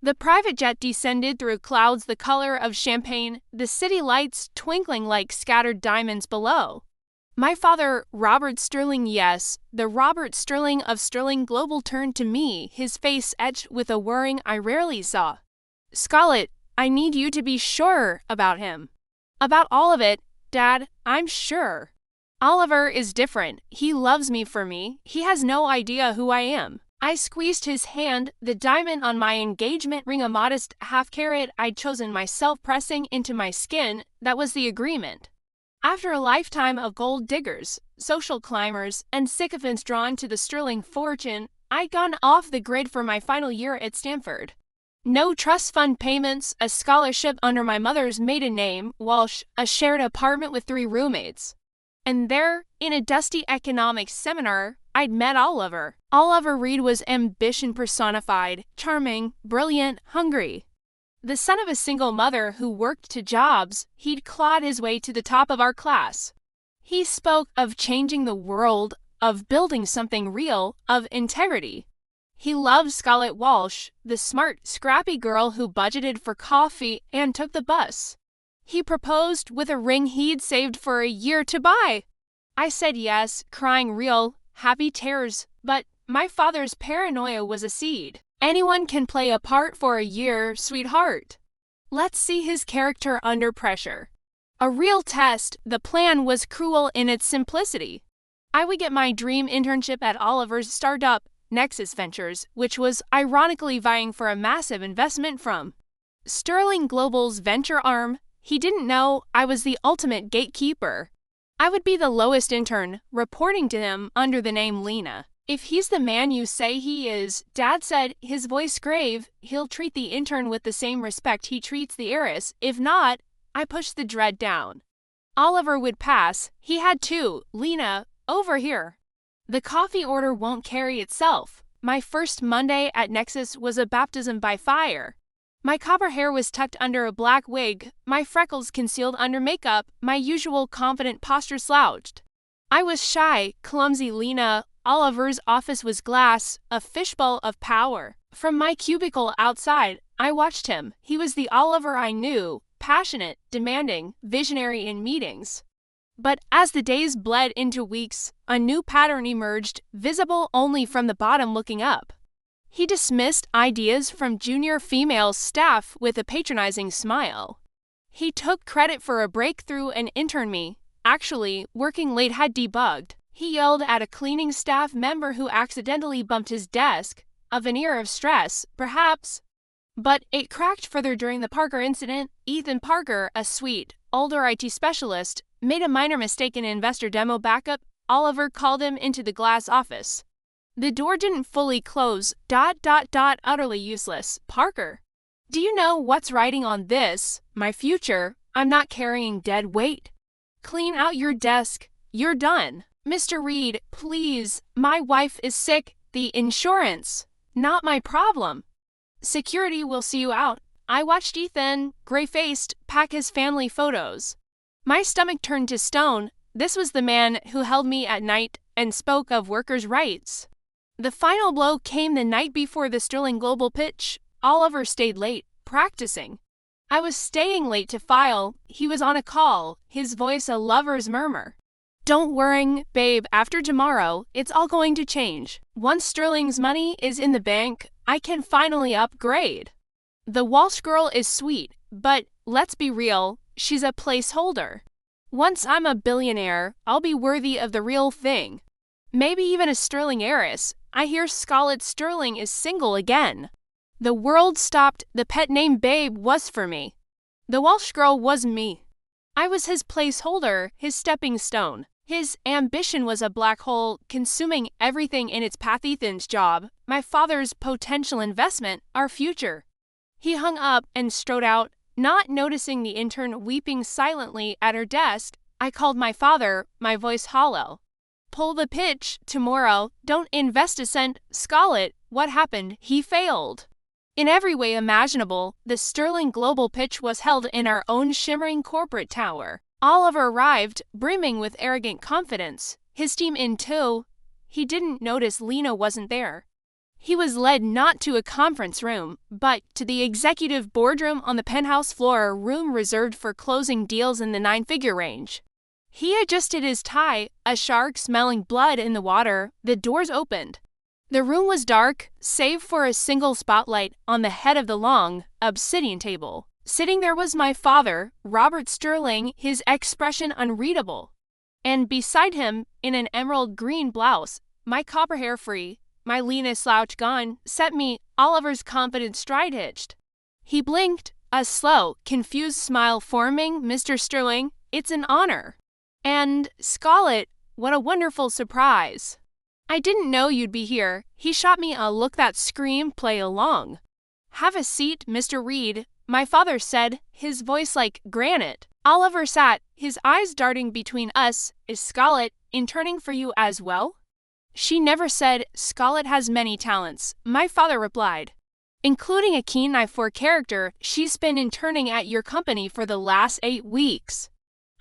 The private jet descended through clouds the color of champagne, the city lights twinkling like scattered diamonds below. My father, Robert Sterling, yes, the Robert Sterling of Sterling Global, turned to me, his face etched with a worrying I rarely saw. Scarlett, I need you to be sure about him. About all of it, Dad, I'm sure. Oliver is different. He loves me for me. He has no idea who I am. I squeezed his hand, the diamond on my engagement ring, a modest half-carat I'd chosen myself, pressing into my skin. That was the agreement. After a lifetime of gold diggers, social climbers, and sycophants drawn to the Sterling fortune, I'd gone off the grid for my final year at Stanford. No trust fund payments, a scholarship under my mother's maiden name, Walsh, a shared apartment with 3 roommates. And there, in a dusty economics seminar, I'd met Oliver. Oliver Reed was ambition personified, charming, brilliant, hungry. The son of a single mother who worked 2 jobs, he'd clawed his way to the top of our class. He spoke of changing the world, of building something real, of integrity. He loved Scarlett Walsh, the smart, scrappy girl who budgeted for coffee and took the bus. He proposed with a ring he'd saved for a year to buy. I said yes, crying real, happy tears, but my father's paranoia was a seed. Anyone can play a part for a year, sweetheart. Let's see his character under pressure. A real test. The plan was cruel in its simplicity. I would get my dream internship at Oliver's startup, Nexus Ventures, which was ironically vying for a massive investment from Sterling Global's venture arm. He didn't know I was the ultimate gatekeeper. I would be the lowest intern, reporting to him under the name Lena. If he's the man you say he is, Dad said, his voice grave, he'll treat the intern with the same respect he treats the heiress. If not, I pushed the dread down. Oliver would pass. He had 2. Lena, over here. The coffee order won't carry itself. My first Monday at Nexus was a baptism by fire. My copper hair was tucked under a black wig, my freckles concealed under makeup, my usual confident posture slouched. I was shy, clumsy Lena. Oliver's office was glass, a fishbowl of power. From my cubicle outside, I watched him. He was the Oliver I knew, passionate, demanding, visionary in meetings. But as the days bled into weeks, a new pattern emerged, visible only from the bottom looking up. He dismissed ideas from junior female staff with a patronizing smile. He took credit for a breakthrough an intern me, actually, working late, had debugged. He yelled at a cleaning staff member who accidentally bumped his desk, a veneer of stress, perhaps. But it cracked further during the Parker incident. Ethan Parker, a sweet, older IT specialist, made a minor mistake in investor demo backup. Oliver called him into the glass office. The door didn't fully close. ... Utterly useless. Parker. Do you know what's writing on this? My future. I'm not carrying dead weight. Clean out your desk. You're done. Mr. Reed, please. My wife is sick. The insurance. Not my problem. Security will see you out. I watched Ethan, gray-faced, pack his family photos. My stomach turned to stone. This was the man who held me at night and spoke of workers' rights. The final blow came the night before the Sterling Global pitch. Oliver stayed late, practicing. I was staying late to file. He was on a call, his voice a lover's murmur. Don't worry, babe, after tomorrow, it's all going to change. Once Sterling's money is in the bank, I can finally upgrade. The Walsh girl is sweet, but let's be real, she's a placeholder. Once I'm a billionaire, I'll be worthy of the real thing. Maybe even a Sterling heiress. I hear Scarlett Sterling is single again. The world stopped. The pet name Babe was for me. The Walsh girl was me. I was his placeholder, his stepping stone. His ambition was a black hole, consuming everything in its path. Ethan's job, my father's potential investment, our future. He hung up and strode out, not noticing the intern weeping silently at her desk. I called my father, my voice hollow. Pull the pitch, tomorrow, don't invest a cent. Scarlett, what happened? He failed. In every way imaginable, the Sterling Global pitch was held in our own shimmering corporate tower. Oliver arrived, brimming with arrogant confidence, his team in tow. He didn't notice Lena wasn't there. He was led not to a conference room, but to the executive boardroom on the penthouse floor, a room reserved for closing deals in the nine-figure range. He adjusted his tie, a shark smelling blood in the water. The doors opened. The room was dark, save for a single spotlight on the head of the long, obsidian table. Sitting there was my father, Robert Sterling, his expression unreadable. And beside him, in an emerald green blouse, my copper hair free, my leanest slouch gone, set me, Oliver's confident stride hitched. He blinked, a slow, confused smile forming. Mr. Sterling, it's an honor. And, Scarlett, what a wonderful surprise. I didn't know you'd be here. He shot me a look that screamed, play along. Have a seat, Mr. Reed, my father said, his voice like granite. Oliver sat, his eyes darting between us. Is Scarlett interning for you as well? She never said. Scarlett has many talents, my father replied, including a keen eye for character. She's been interning at your company for the last 8 weeks.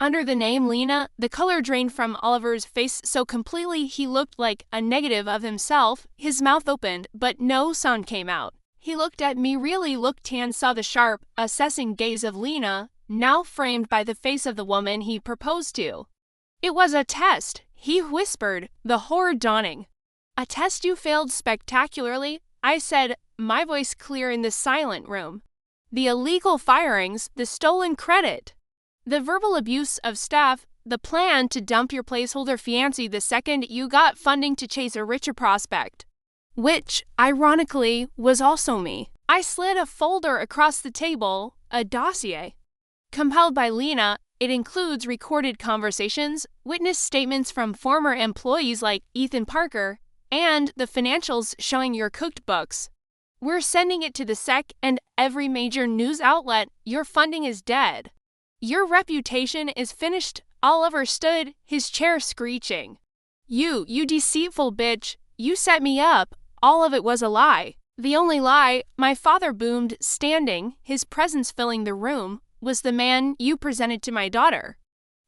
Under the name Lena, the color drained from Oliver's face so completely he looked like a negative of himself. His mouth opened, but no sound came out. He looked at me, really looked, and saw the sharp, assessing gaze of Lena, now framed by the face of the woman he proposed to. It was a test, he whispered, the horror dawning. A test you failed spectacularly, I said, my voice clear in the silent room. The illegal firings, the stolen credit. The verbal abuse of staff, the plan to dump your placeholder fiancé the second you got funding to chase a richer prospect. Which, ironically, was also me. I slid a folder across the table, a dossier. Compiled by Lena, it includes recorded conversations, witness statements from former employees like Ethan Parker, and the financials showing your cooked books. We're sending it to the SEC and every major news outlet. Your funding is dead. Your reputation is finished. Oliver stood, his chair screeching. You deceitful bitch, you set me up. All of it was a lie. The only lie, my father boomed, standing, his presence filling the room, was the man you presented to my daughter.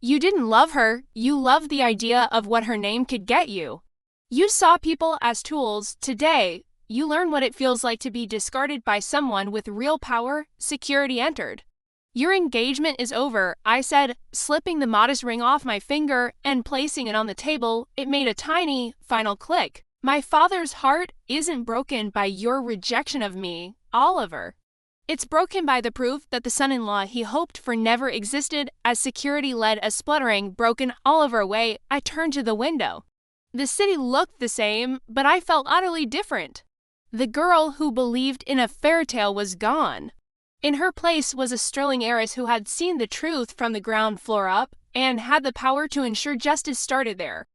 You didn't love her, you loved the idea of what her name could get you. You saw people as tools. Today, you learn what it feels like to be discarded by someone with real power. Security entered. Your engagement is over, I said, slipping the modest ring off my finger and placing it on the table. It made a tiny, final click. My father's heart isn't broken by your rejection of me, Oliver. It's broken by the proof that the son-in-law he hoped for never existed. As security led a spluttering, broken Oliver away, I turned to the window. The city looked the same, but I felt utterly different. The girl who believed in a fairy tale was gone. In her place was a sterling heiress who had seen the truth from the ground floor up and had the power to ensure justice started there.